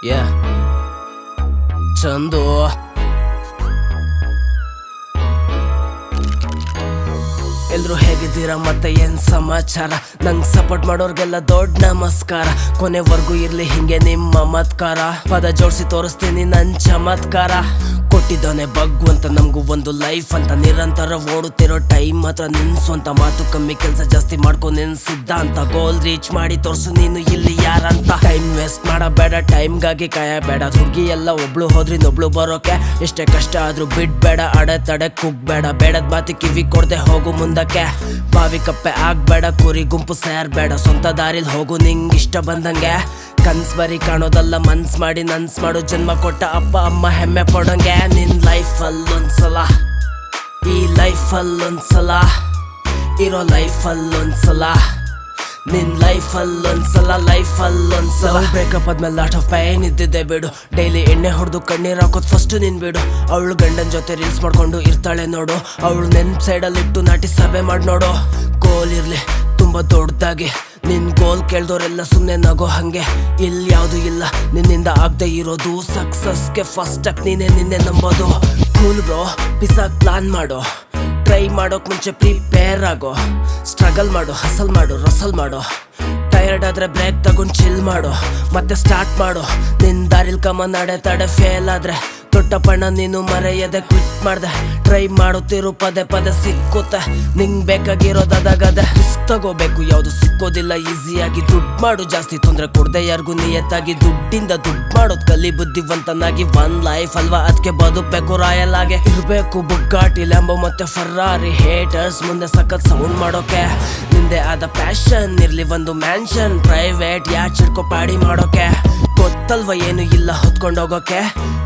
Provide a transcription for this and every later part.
Yeah, Chandu ಎಲ್ರು ಹೇಗಿದ್ದೀರಾ ಮತ್ತೆ ಏನ್ ಸಮಾಚಾರ? ನಂಗ್ ಸಪೋರ್ಟ್ ಮಾಡೋರ್ಗೆಲ್ಲ ದೊಡ್ಡ ನಮಸ್ಕಾರ. ಕೊನೆವರೆಗೂ ಇರ್ಲಿ ಹಿಂಗೆ ನಿಮ್ಮ ಮತ್ಕಾರ. ಪದ ಜೋಡಿಸಿ ತೋರಿಸ್ತೀನಿ ನನ್ ಚಮತ್ಕಾರ. ಕೊಟ್ಟಿದ್ದಾನೆ ಭಗವಂತ ನಮ್ಗೂ ಒಂದು ಲೈಫ್ ಅಂತ. ನಿರಂತರ ಓಡುತ್ತಿರೋ ಟೈಮ್ ಮಾತ್ರ ನಿನ್ ಸ್ವಂತ. ಮಾತು ಕಮ್ಮಿ ಕೆಲ್ಸ ಜಾಸ್ತಿ ಮಾಡ್ಕೊ ನಿನ್ ಸಿದ್ಧಾಂತ. ಗೋಲ್ ರೀಚ್ ಮಾಡಿ ತೋರ್ಸು ನೀನು ಇಲ್ಲಿ ಯಾರಂತ. ಟೈಮ್ ವೇಸ್ಟ್ ಮಾಡಬೇಡ, ಟೈಮ್ಗಾಗಿ ಕಾಯಬೇಡ. ಹುಡುಗಿ ಎಲ್ಲ ಒಬ್ಳು ಹೋದ್ರಿ ಇನ್ನೊಬ್ಳು ಬರೋಕೆ. ಎಷ್ಟೇ ಕಷ್ಟ ಆದ್ರೂ ಬಿಡ್ಬೇಡ, ಅಡೆತಡೆ ಕುಗ್ಬೇಡ. ಬೇಡದ್ ಮಾತಿ ಕಿವಿ ಕೊಡ್ದೆ ಹೋಗು ಮುಂದಕ್ಕೆ. ಬಾವಿ ಕಪ್ಪೆ ಆಗ್ಬೇಡ, ಕುರಿ ಗುಂಪು ಸೇರ್ಬೇಡ. ಸ್ವಂತ ದಾರಿಲ್ ಹೋಗು ನಿಂಗ್ ಇಷ್ಟ ಬಂದಂಗೆ. ಕನ್ಸ್ ಬರಿ ಕಾಣೋದಲ್ಲ ಮನ್ಸ್ ಮಾಡಿ ನನ್ಸ್ ಮಾಡು. ಜನ್ಮ ಕೊಟ್ಟ ಅಪ್ಪ ಅಮ್ಮ ಹೆಮ್ಮೆ ಪಡೋಂಗೆ. ನಿನ್ ಲೈಫ್ ಅಲ್ಲೊಂದ್ಸಲ, ಈ ಲೈಫ್ ಅಲ್ಲೊಂದ್ಸಲ, ಇರೋ ಲೈಫ್ ಅಲ್ಲೊಂದ್ಸಲ, ನಿನ್ ಲೈಫ್ ಅಲ್ಲೊಂದ್ಸಲ, ಲೈಫ್ ಅಲ್ಲೊಂದ್ಸಲ. ಬ್ರೇಕಪ್ ಆದ್ಮೇಲೆ ಲಾಟ್ ಆಫ್ ಪೈನ್ ಇದ್ದಿದ್ದೆ ಬಿಡು. ಡೈಲಿ ಎಣ್ಣೆ ಹೊಡೆದು ಕಣ್ಣೀರ್ ಹಾಕೋದ್ ಫಸ್ಟ್ ನೀನ್ ಬಿಡು. ಅವಳು ಗಂಡನ್ ಜೊತೆ ರೀಲ್ಸ್ ಮಾಡ್ಕೊಂಡು ಇರ್ತಾಳೆ ನೋಡು. ಅವಳು ನೆನ್ಪ್ ಸೈಡಲ್ಲಿಟ್ಟು ನಾಟಿ ಸಭೆ ಮಾಡಿ ನೋಡು. ಗೋಲ್ ಇರ್ಲಿ ತುಂಬಾ ದೊಡ್ಡದಾಗಿ. ನಿನ್ ಗೋಲ್ ಕೇಳ್ದೋರೆಲ್ಲ ಸುಮ್ನೆ ನಗೋ ಹಂಗೆ. ಇಲ್ಲಿ ಯಾವ್ದು ಇಲ್ಲ ನಿನ್ನಿಂದ ಆಗದೆ ಇರೋದು. ಸಕ್ಸಸ್ಗೆ ಫಸ್ಟ್ ಸ್ಟೆಪ್ ನೀನೆ ನಿನ್ನೆ ನಂಬೋದು. ಕೂಲ್ ಬ್ರೋ, ಪಿಸಾಕ್ ಪ್ಲಾನ್ ಮಾಡೋ. ಟ್ರೈ ಮಾಡೋಕ್ ಮುಂಚೆ ಪ್ರಿಪೇರ್ ಆಗೋ. ಸ್ಟ್ರಗಲ್ ಮಾಡು, ಹಸಲ್ ಮಾಡು, ರಸಲ್ ಮಾಡು. ಟಯರ್ಡ್ ಆದ್ರೆ ಬ್ರೇಕ್ ತಗೊಂಡ್ ಚಿಲ್ ಮಾಡು. ಮತ್ತೆ ಸ್ಟಾರ್ಟ್ ಮಾಡು. ನಿನ್ ದಾರಿಲ್ ಕಮನ್ ಅಡೆತಡೆ ಫೇಲ್ ಆದ್ರೆ ದೊಡ್ಡ ಪಣ ನೀನು ಮರೆಯದೆ ಕ್ವಿಟ್ ಮಾಡ್ದೆ. ಟ್ರೈ ಮಾಡುತ್ತಿರು ಪದೇ ಪದೇ ಸಿಕ್ಕುತ್ತೆ. ನಿಂಗ್ ಬೇಕಾಗಿರೋದಾಗದೆ ರಿಸ್ಕ್ ತಗೋಬೇಕು, ಯಾವ್ದು ಸಿಕ್ಕೋದಿಲ್ಲ ಈಸಿಯಾಗಿ. ದುಡ್ಡು ಮಾಡು, ಜಾಸ್ತಿ ತೊಂದ್ರೆ ಕೊಡ್ದೆ ಯಾರಿಗೂ ನಿಯತ್ತಾಗಿ. ದುಡ್ಡಿಂದ ದುಡ್ಡು ಮಾಡೋದ್ ಕಲಿ ಬುದ್ಧಿವಂತನಾಗಿ. ಒನ್ ಲೈಫ್ ಅಲ್ವಾ ಅದಕ್ಕೆ ಬದುಕ್ಬೇಕು ರಾಯಲ್ ಆಗಿ. ಇರ್ಬೇಕು ಬುಗ್ಗಾಟಿ, ಲ್ಯಾಂಬೋ ಮತ್ತೆ ಫರ್ರಾರಿ. ಹೇಟರ್ಸ್ ಮುಂದೆ ಸಖತ್ ಸೌಂಡ್ ಮಾಡೋಕೆ. ನಿಂದೆ ಆದ ಪ್ಯಾಷನ್ ಇರ್ಲಿ ಒಂದು ಮ್ಯಾನ್ಷನ್. ಪ್ರೈವೇಟ್ ಯಾಟ್ ಚಿಡ್ಕೋ ಪಾಡಿ ಮಾಡೋಕೆ. ಗೊತ್ತಲ್ವ ಏನು ಇಲ್ಲ ಹೊತ್ಕೊಂಡೋಗೋಕೆ.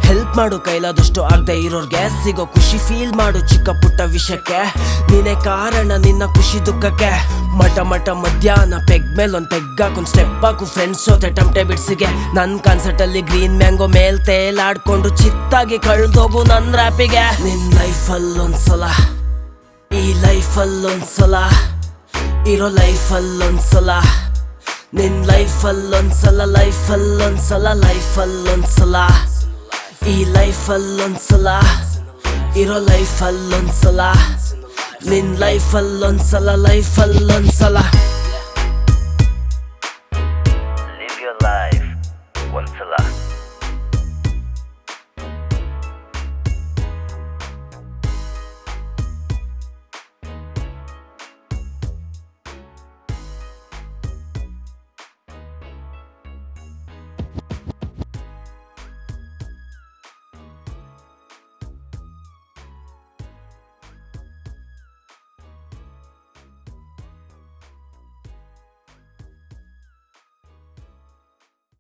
ಹೆಲ್ಪ್ ಮಾಡು ಕೈಲಾದಷ್ಟು ಆಗದೆ ಇರೋರ್ಗೆ. ಸಿಗೋ ಖುಷಿ ಫೀಲ್ ಮಾಡು ಚಿಕ್ಕ ಪುಟ್ಟ ವಿಷಯಕ್ಕೆ. ನೀನೇ ಕಾರಣ ನಿನ್ನ ಖುಷಿ ದುಃಖಕ್ಕೆ. ಮಠ ಮಠ ಮಧ್ಯಾಹ್ನ ಪೆಗ್ ಮೇಲೆ ಒಂದ್ ಪೆಗ್ ಹಾಕೊಂಡ್ ಸ್ಟೆಪ್ ಹಾಕು ಫ್ರೆಂಡ್ಸ್ ಜೊತೆ ಟಮಟೆ ಬಿಡ್ಸಿಗೆ. ನನ್ ಕಾನ್ಸರ್ಟ್ ಅಲ್ಲಿ ಗ್ರೀನ್ ಮ್ಯಾಂಗೋ ಮೇಲ್ ತೇಲಾಡ್ಕೊಂಡು ಚಿತ್ತಾಗಿ ಕಳ್ದೋಗು ನನ್ ರ್ಯಾಪಿಗೆ. ನಿನ್ ಲೈಫ್ ಅಲ್ಲೊಂದ್ಸಲ, ಈ ಲೈಫ್ ಅಲ್ಲೊಂದ್ಸಲ, ಇರೋ ಲೈಫ್ ಅಲ್ಲೊಂದ್ಸಲ, ನಿನ್ ಲೈಫ್ ಅಲ್ಲೊಂದ್ಸಲ, ಲೈಫ್ ಅಲ್ಲೊಂದ್ಸಲ, ಲೈಫ್ ಅಲ್ಲೊಂದ್ಸಲ, ಈ ಲೈಫ್ ಅಲ್ಲೊಂದ್ಸಲ, ಇರೋ ಲೈಫ್ ಅಲ್ಲೊಂದ್ಸಲ, ನಿನ್ ಲೈಫ್ ಅಲ್ಲೊಂದ್ಸಲ, ಲೈಫ್ ಅಲ್ಲೊಂದ್ಸಲ.